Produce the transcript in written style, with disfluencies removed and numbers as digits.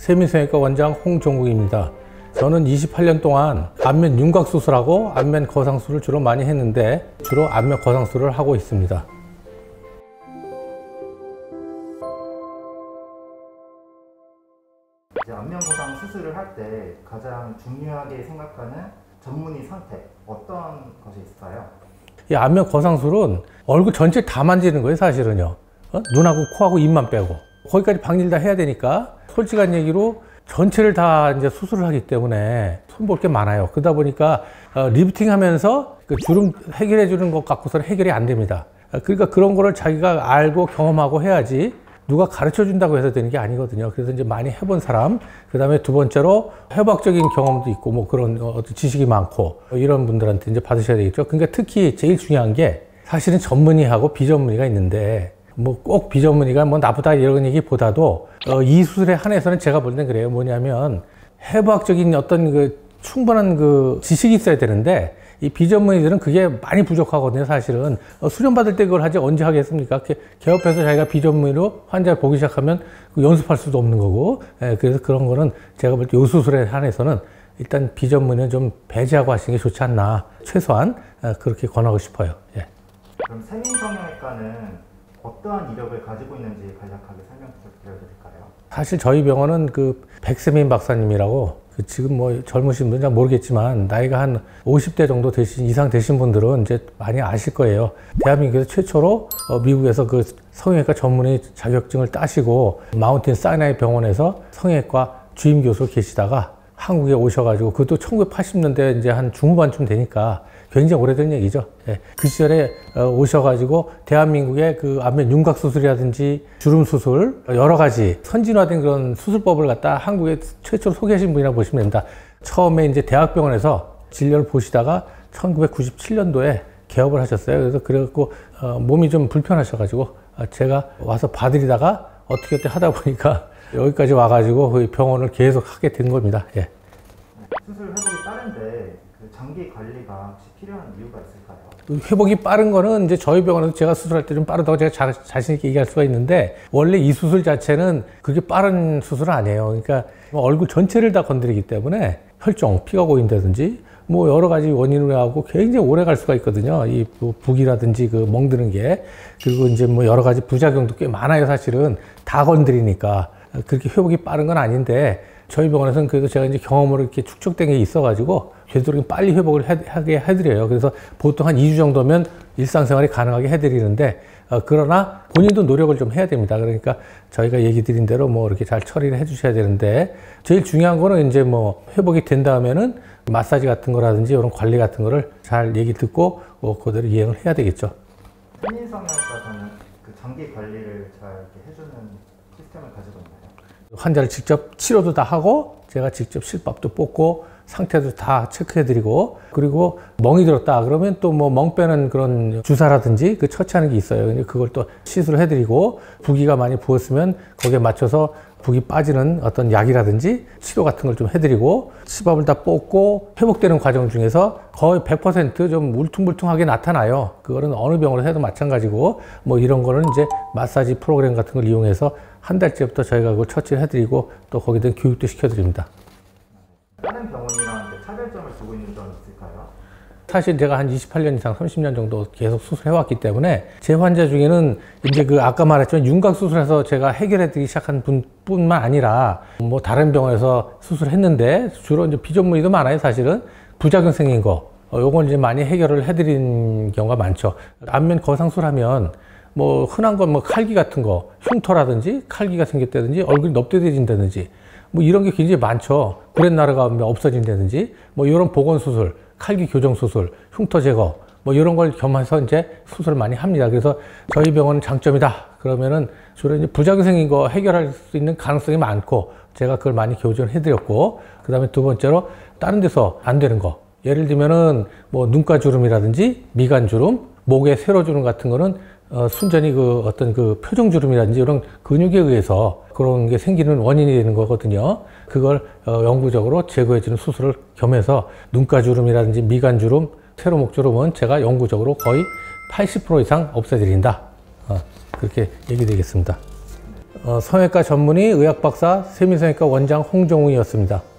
세민성형외과 원장 홍종국입니다. 저는 28년 동안 안면 윤곽 수술하고 안면 거상술을 주로 많이 했는데 주로 안면 거상술을 하고 있습니다. 이제 안면 거상 수술을 할 때 가장 중요하게 생각하는 전문의 선택 어떤 것이 있을까요? 이 안면 거상술은 얼굴 전체 다 만지는 거예요, 사실은요. 눈하고 코하고 입만 빼고 거기까지 박일 다 해야 되니까 솔직한 얘기로 전체를 다 이제 수술을 하기 때문에 손볼 게 많아요. 그러다 보니까 리프팅 하면서 그 주름 해결해 주는 것 갖고서는 해결이 안 됩니다. 그러니까 그런 거를 자기가 알고 경험하고 해야지 누가 가르쳐 준다고 해서 되는 게 아니거든요. 그래서 이제 많이 해본 사람, 그 다음에 두 번째로 해박적인 경험도 있고 뭐 그런 어떤 지식이 많고 이런 분들한테 이제 받으셔야 되겠죠. 그러니까 특히 제일 중요한 게 사실은 전문의하고 비전문의가 있는데 뭐 꼭 비전문의가 뭐 나쁘다 이런 얘기보다도 이 수술에 한해서는 제가 볼 땐 그래요. 뭐냐면 해부학적인 어떤 그 충분한 그 지식이 있어야 되는데 이 비전문의들은 그게 많이 부족하거든요. 사실은 수련 받을 때 그걸 하지 언제 하겠습니까? 개업해서 자기가 비전문의로 환자를 보기 시작하면 연습할 수도 없는 거고. 그래서 그런 거는 제가 볼 때 이 수술에 한해서는 일단 비전문의는 좀 배제하고 하시는 게 좋지 않나, 최소한 그렇게 권하고 싶어요. 예. 그럼 세민성형외과는 어떠한 이력을 가지고 있는지 간략하게 설명 부탁드려도 될까요? 사실 저희 병원은 그 백세민 박사님이라고 지금 뭐 젊으신 분은 잘 모르겠지만 나이가 한 50대 정도 이상 되신 분들은 이제 많이 아실 거예요. 대한민국에서 최초로 미국에서 그 성형외과 전문의 자격증을 따시고 마운틴 사이나이 병원에서 성형외과 주임 교수로 계시다가 한국에 오셔가지고 그것도 1980년대 이제 한 중후반쯤 되니까 굉장히 오래된 얘기죠. 예. 그 시절에 오셔가지고 대한민국의 그 안면 윤곽 수술이라든지 주름 수술 여러 가지 선진화된 그런 수술법을 갖다 한국에 최초로 소개하신 분이라고 보시면 됩니다. 처음에 이제 대학병원에서 진료를 보시다가 1997년도에 개업을 하셨어요. 그래갖고 몸이 좀 불편하셔가지고 제가 와서 봐드리다가 어떻게 하다 보니까 여기까지 와가지고 그 병원을 계속 하게 된 겁니다. 예. 수술 회복이 빠른데 그 장기 관리가 혹시 필요한 이유가 있을까요? 회복이 빠른 거는 이제 저희 병원에서 제가 수술할 때 좀 빠르다고 제가 자신 있게 얘기할 수가 있는데 원래 이 수술 자체는 그렇게 빠른 수술은 아니에요. 그러니까 얼굴 전체를 다 건드리기 때문에 혈종, 피가 고인다든지 뭐 여러 가지 원인으로 하고 굉장히 오래 갈 수가 있거든요. 이 붓이라든지 그 멍드는 게. 그리고 이제 뭐 여러 가지 부작용도 꽤 많아요. 사실은 다 건드리니까. 그렇게 회복이 빠른 건 아닌데 저희 병원에서는 그래도 제가 이제 경험으로 이렇게 축적된 게 있어가지고 되도록 빨리 회복을 하게 해드려요. 그래서 보통 한 2주 정도면 일상생활이 가능하게 해드리는데 그러나 본인도 노력을 좀 해야 됩니다. 그러니까 저희가 얘기 드린 대로 뭐 이렇게 잘 처리를 해주셔야 되는데 제일 중요한 거는 이제 뭐 회복이 된 다음에는 마사지 같은 거라든지 이런 관리 같은 거를 잘 얘기 듣고 그대로 이행을 해야 되겠죠. 세민성형외과에서는 그 장기 관리를 잘 이렇게 해주는 시스템을 가지고 있나요? 환자를 직접 치료도 다 하고 제가 직접 실밥도 뽑고 상태도 다 체크해드리고 그리고 멍이 들었다 그러면 또 뭐 멍 빼는 그런 주사라든지 그 처치하는 게 있어요. 그걸 또 시술을 해드리고 부기가 많이 부었으면 거기에 맞춰서 붓이 빠지는 어떤 약이라든지 치료 같은 걸 좀 해드리고 치밥을 다 뽑고 회복되는 과정 중에서 거의 100% 울퉁불퉁하게 나타나요. 그거는 어느 병원에서 해도 마찬가지고 뭐 이런 거는 이제 마사지 프로그램 같은 걸 이용해서 한 달째부터 저희가 그걸 처치를 해드리고 또 거기에 대한 교육도 시켜드립니다. 다른 병원이랑 차별점을 두고 있는 점이 있을까요? 사실 제가 한 28년 이상 30년 정도 계속 수술해왔기 때문에 제 환자 중에는 이제 그 아까 말했지만 윤곽 수술해서 제가 해결해드리기 시작한 분뿐만 아니라 뭐 다른 병원에서 수술했는데 주로 이제 비전문의도 많아요. 사실은 부작용 생긴 거 요건 이제 많이 해결을 해드린 경우가 많죠. 안면 거상술하면 뭐 흔한 건 뭐 칼기 같은 거 흉터라든지 칼기가 생겼다든지 얼굴이 넙대대진다든지 뭐 이런 게 굉장히 많죠. 구렛나루가 없어진다든지 뭐 이런 보건 수술, 칼기 교정 수술, 흉터 제거 뭐 이런 걸 겸해서 이제 수술을 많이 합니다. 그래서 저희 병원은 장점이다 그러면은 주로 이제 부작용 생긴 거 해결할 수 있는 가능성이 많고 제가 그걸 많이 교정을 해드렸고 그 다음에 두 번째로 다른 데서 안 되는 거 예를 들면은 뭐 눈가 주름이라든지 미간 주름, 목에 세로 주름 같은 거는 순전히 그 어떤 그 표정주름이라든지 이런 근육에 의해서 그런 게 생기는 원인이 되는 거거든요. 그걸 영구적으로 제거해주는 수술을 겸해서 눈가주름이라든지 미간주름, 세로목주름은 제가 영구적으로 거의 80% 이상 없애드린다. 그렇게 얘기되겠습니다. 성형외과 전문의 의학박사 세미성형외과 원장 홍종웅이었습니다.